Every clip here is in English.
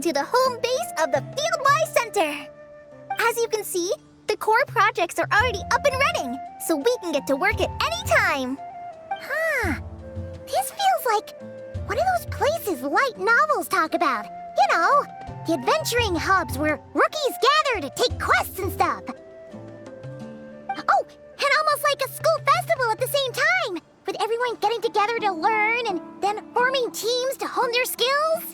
welcome to the home base of the Fieldwise Center. As you can see, the core projects are already up and running, so we can get to work at any time. Huh. This feels like one of those places light novels talk about. You know, the adventuring hubs where rookies gather to take quests and stuff. Oh, and almost like a school festival at the same time, with everyone getting together to learn and then forming teams to hone their skills.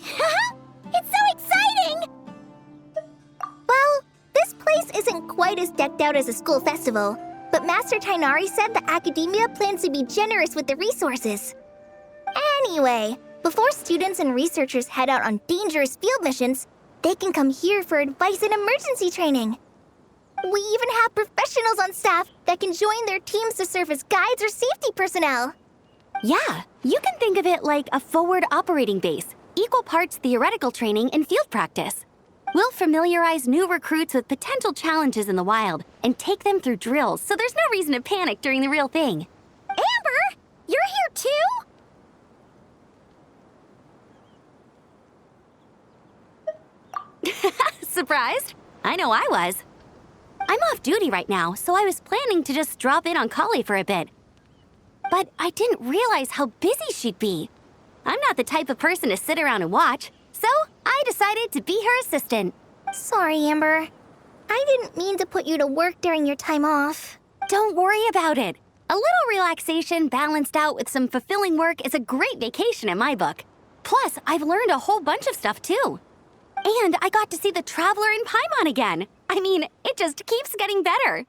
It's so exciting! Well, this place isn't quite as decked out as a school festival, but Master Tainari said the academia plans to be generous with the resources. Anyway, before students and researchers head out on dangerous field missions, they can come here for advice and emergency training. We even have professionals on staff that can join their teams to serve as guides or safety personnel. Yeah, you can think of it like a forward operating base, equal parts theoretical training and field practice. We'll familiarize new recruits with potential challenges in the wild and take them through drills so there's no reason to panic during the real thing. Amber, you're here too? Surprised? I know I was. I'm off duty right now, so I was planning to just drop in on Kale for a bit. But I didn't realize how busy she'd be. I'm not the type of person to sit around and watch, so I decided to be her assistant. Sorry, Amber. I didn't mean to put you to work during your time off. Don't worry about it. A little relaxation balanced out with some fulfilling work is a great vacation in my book. Plus, I've learned a whole bunch of stuff too. And I got to see the Traveler in Paimon again. I mean, it just keeps getting better.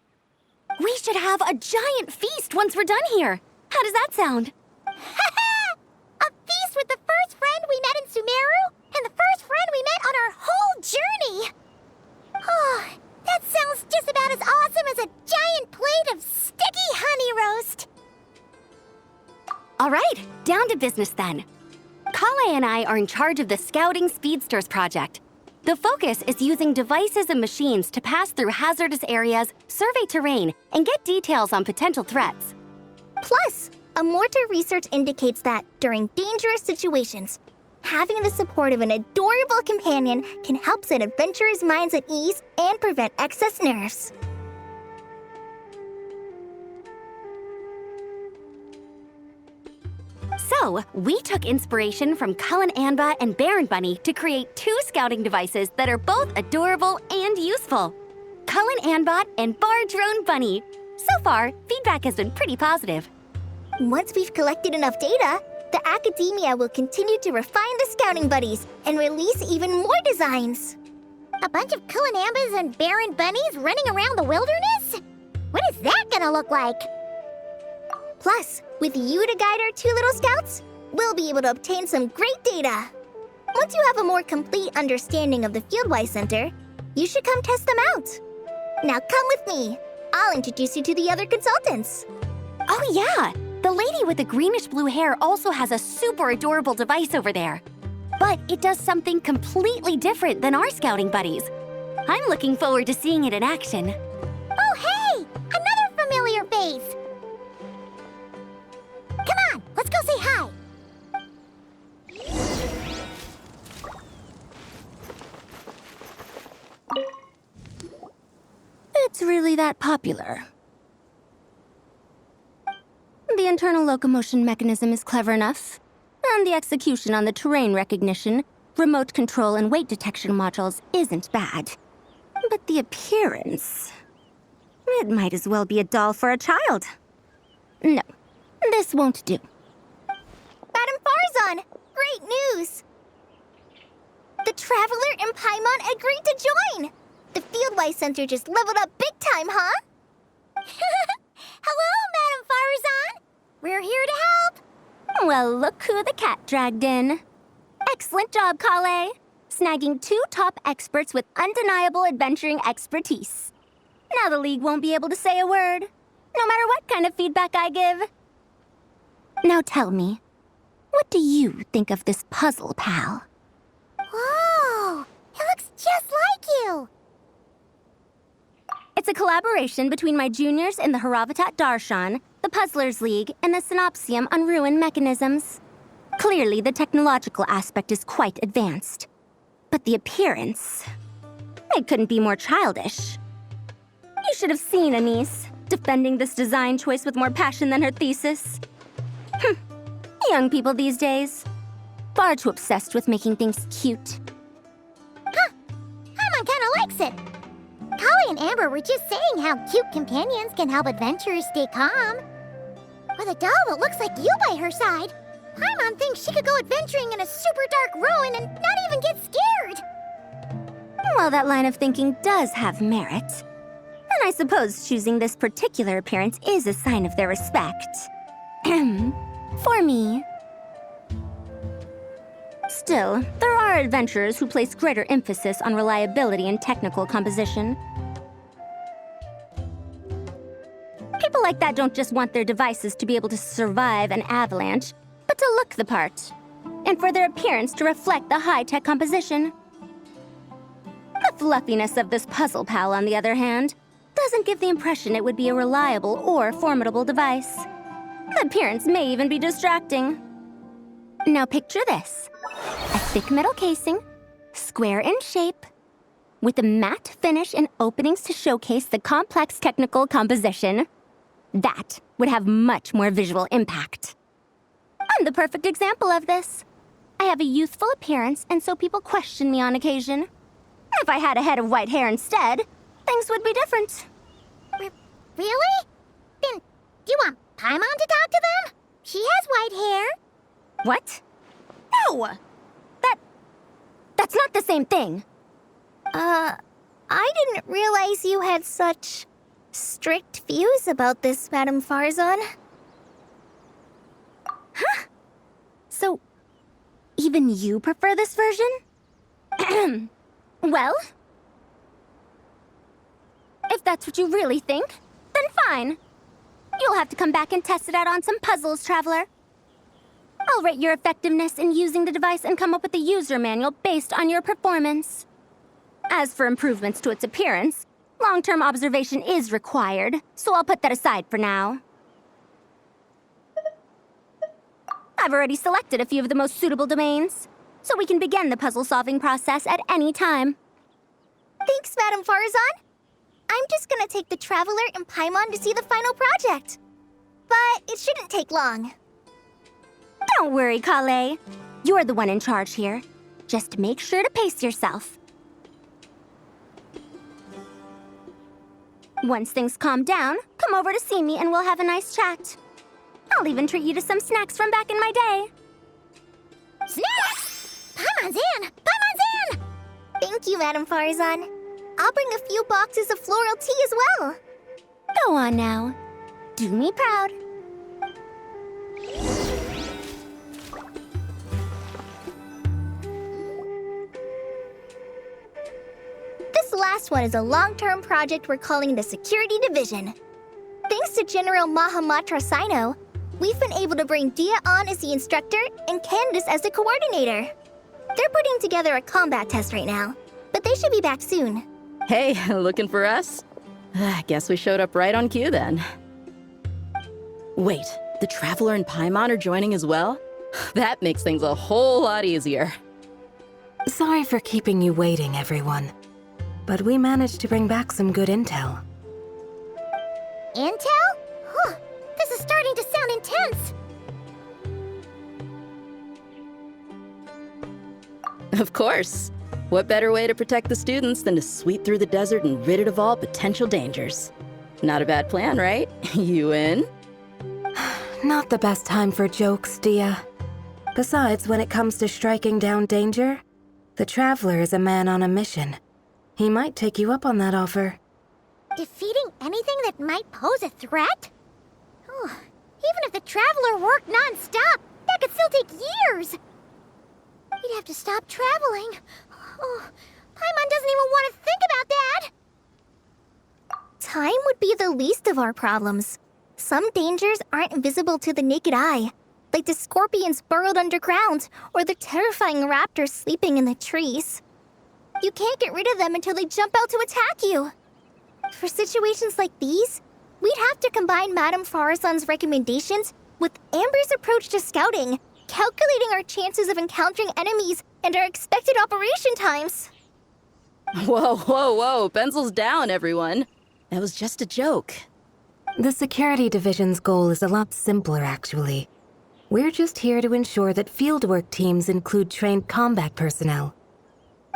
We should have a giant feast once we're done here. How does that sound? A feast with the first friend we met in Sumeru and the first friend we met on our whole journey. Oh, that sounds just about as awesome as a giant plate of sticky honey roast. All right, down to business then. Kale and I are in charge of the Scouting Speedsters project. The focus is using devices and machines to pass through hazardous areas, survey terrain, and get details on potential threats. Plus, a mortar research indicates that during dangerous situations, having the support of an adorable companion can help set adventurers' minds at ease and prevent excess nerves. So, we took inspiration from Cullen Anba and Baron Bunny to create two scouting devices that are both adorable and useful. Cullen Anbot and Bar Drone Bunny. So far, feedback has been pretty positive. Once we've collected enough data, the academia will continue to refine the scouting buddies and release even more designs. A bunch of Kulanambas and Baron Bunnies running around the wilderness? What is that gonna look like? Plus, with you to guide our two little scouts, we'll be able to obtain some great data. Once you have a more complete understanding of the Fieldwise Center, you should come test them out. Now come with me. I'll introduce you to the other consultants. Oh yeah, the lady with the greenish-blue hair also has a super adorable device over there. But it does something completely different than our scouting buddies. I'm looking forward to seeing it in action. Oh hey, another familiar face. Come on, let's go say hi. It's really that popular. The internal locomotion mechanism is clever enough, and the execution on the terrain recognition, remote control, and weight detection modules isn't bad. But the appearance... it might as well be a doll for a child. No, this won't do. Madam Farzan, great news! The Traveler and Paimon agreed to join! The Fieldwise Center just leveled up big time, huh? Hello, Madam Farzan. We're here to help. Well, look who the cat dragged in. Excellent job, Kale. Snagging two top experts with undeniable adventuring expertise. Now the League won't be able to say a word, no matter what kind of feedback I give. Now tell me, what do you think of this puzzle, pal? Whoa, it looks just like you. It's a collaboration between my juniors in the Haravatat Darshan, the Puzzlers League, and the Synopsium on Ruin Mechanisms. Clearly, the technological aspect is quite advanced. But the appearance... it couldn't be more childish. You should have seen Anise, defending this design choice with more passion than her thesis. Young people these days. Far too obsessed with making things cute. Huh. Paimon kinda likes it. Kali and Amber were just saying how cute companions can help adventurers stay calm. With a doll that looks like you by her side, Paimon thinks she could go adventuring in a super dark ruin and not even get scared. Well, that line of thinking does have merit. And I suppose choosing this particular appearance is a sign of their respect. For me. Still, there are adventurers who place greater emphasis on reliability and technical composition. People like that don't just want their devices to be able to survive an avalanche, but to look the part, and for their appearance to reflect the high-tech composition. The fluffiness of this puzzle pal, on the other hand, doesn't give the impression it would be a reliable or formidable device. The appearance may even be distracting. Now picture this. A thick metal casing, square in shape, with a matte finish and openings to showcase the complex technical composition. That would have much more visual impact. I'm the perfect example of this. I have a youthful appearance, and so people question me on occasion. If I had a head of white hair instead, things would be different. Really? Then, do you want Paimon to talk to them? She has white hair. What? No! That's not the same thing. I didn't realize you had such strict views about this, Madame Farzan. Huh? So, even you prefer this version? Well, if that's what you really think, then fine. You'll have to come back and test it out on some puzzles, Traveler. I'll rate your effectiveness in using the device and come up with a user manual based on your performance. As for improvements to its appearance, long-term observation is required, so I'll put that aside for now. I've already selected a few of the most suitable domains, so we can begin the puzzle-solving process at any time. Thanks, Madame Farzan. I'm just gonna take the Traveler and Paimon to see the final project. But it shouldn't take long. Don't worry, Kale. You're the one in charge here. Just make sure to pace yourself. Once things calm down, come over to see me and we'll have a nice chat. I'll even treat you to some snacks from back in my day. Snacks! Paimon's in! Paimon's in! Thank you, Madame Farzan. I'll bring a few boxes of floral tea as well. Go on now. Do me proud. This last one is a long-term project we're calling the Security Division. Thanks to General Mahamatra Sino, we've been able to bring Dia on as the instructor and Candace as the coordinator. They're putting together a combat test right now, but they should be back soon. Hey, looking for us? Guess we showed up right on cue then. Wait, the Traveler and Paimon are joining as well? That makes things a whole lot easier. Sorry for keeping you waiting, everyone. But we managed to bring back some good intel. Intel? Huh, this is starting to sound intense. Of course. What better way to protect the students than to sweep through the desert and rid it of all potential dangers? Not a bad plan, right? You in? Not the best time for jokes, Dia. Besides, when it comes to striking down danger, the Traveler is a man on a mission. He might take you up on that offer. Defeating anything that might pose a threat? Oh, even if the Traveler worked non-stop, that could still take years. We'd have to stop traveling. Oh, Paimon doesn't even want to think about that. Time would be the least of our problems. Some dangers aren't visible to the naked eye, like the scorpions burrowed underground or the terrifying raptors sleeping in the trees. You can't get rid of them until they jump out to attack you. For situations like these, we'd have to combine Madame Farazan's recommendations with Amber's approach to scouting calculating our chances of encountering enemies and our expected operation times. Whoa, whoa, whoa, pencils down, everyone. That was just a joke. The security division's goal is a lot simpler, actually. We're just here to ensure that fieldwork teams include trained combat personnel.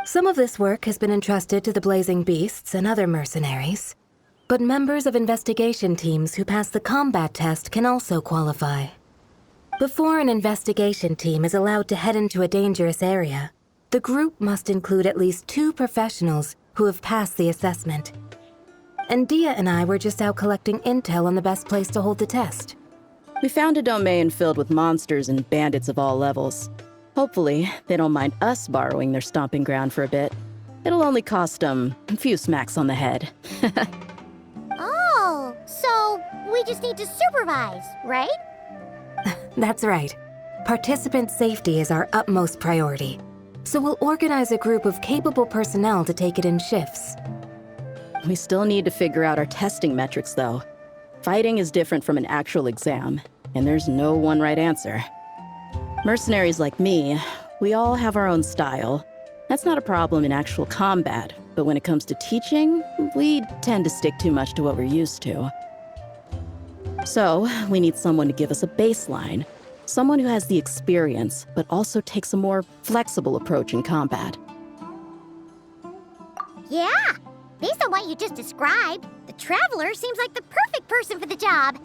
Some of this work has been entrusted to the Blazing Beasts and other mercenaries, but members of investigation teams who pass the combat test can also qualify. Before an investigation team is allowed to head into a dangerous area, the group must include at least 2 professionals who have passed the assessment. And Dia and I were just out collecting intel on the best place to hold the test. We found a domain filled with monsters and bandits of all levels. Hopefully, they don't mind us borrowing their stomping ground for a bit. It'll only cost them a few smacks on the head. Oh, so we just need to supervise, right? That's right. Participant safety is our utmost priority. So we'll organize a group of capable personnel to take it in shifts. We still need to figure out our testing metrics, though. Fighting is different from an actual exam, and there's no one right answer. Mercenaries like me, we all have our own style. That's not a problem in actual combat, but when it comes to teaching, we tend to stick too much to what we're used to. So, we need someone to give us a baseline. Someone who has the experience, but also takes a more flexible approach in combat. Yeah, based on what you just described, the Traveler seems like the perfect person for the job.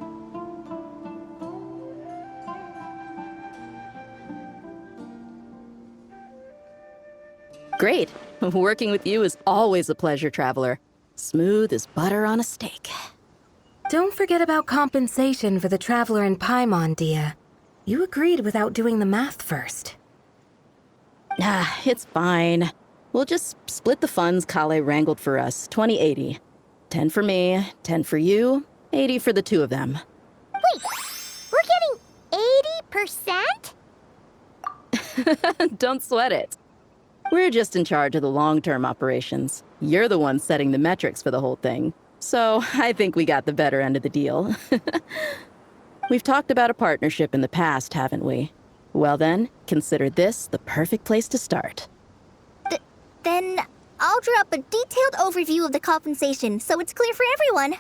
Great. Working with you is always a pleasure, Traveler. Smooth as butter on a steak. Don't forget about compensation for the Traveler in Paimon, Dia. You agreed without doing the math first. Ah, it's fine. We'll just split the funds Kale wrangled for us, 20-80. 10 for me, 10 for you, 80 for the 2 of them. Wait, we're getting 80%? Don't sweat it. We're just in charge of the long-term operations. You're the one setting the metrics for the whole thing. So I think we got the better end of the deal. We've talked about a partnership in the past, haven't we? Well then, consider this the perfect place to start. Then I'll draw up a detailed overview of the compensation so it's clear for everyone.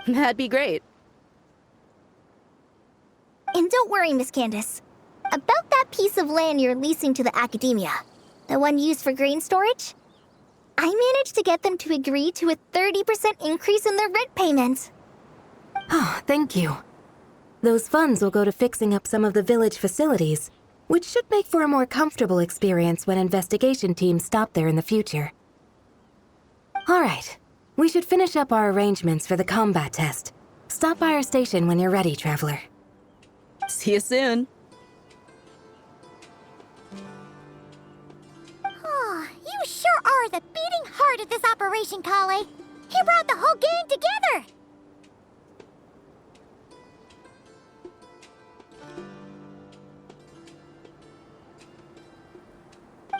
That'd be great. And don't worry, Miss Candace. About that piece of land you're leasing to the academia, the one used for grain storage, I managed to get them to agree to a 30% increase in their rent payments. Oh, thank you. Those funds will go to fixing up some of the village facilities, which should make for a more comfortable experience when investigation teams stop there in the future. All right, we should finish up our arrangements for the combat test. Stop by our station when you're ready, Traveler. See you soon. Oh, you sure are the beating heart of this operation, Kale. He brought the whole gang together.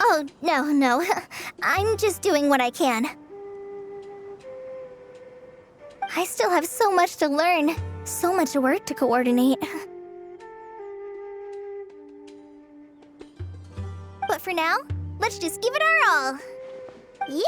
Oh, no. I'm just doing what I can. I still have so much to learn, so much work to coordinate. But for now, let's just give it our all. You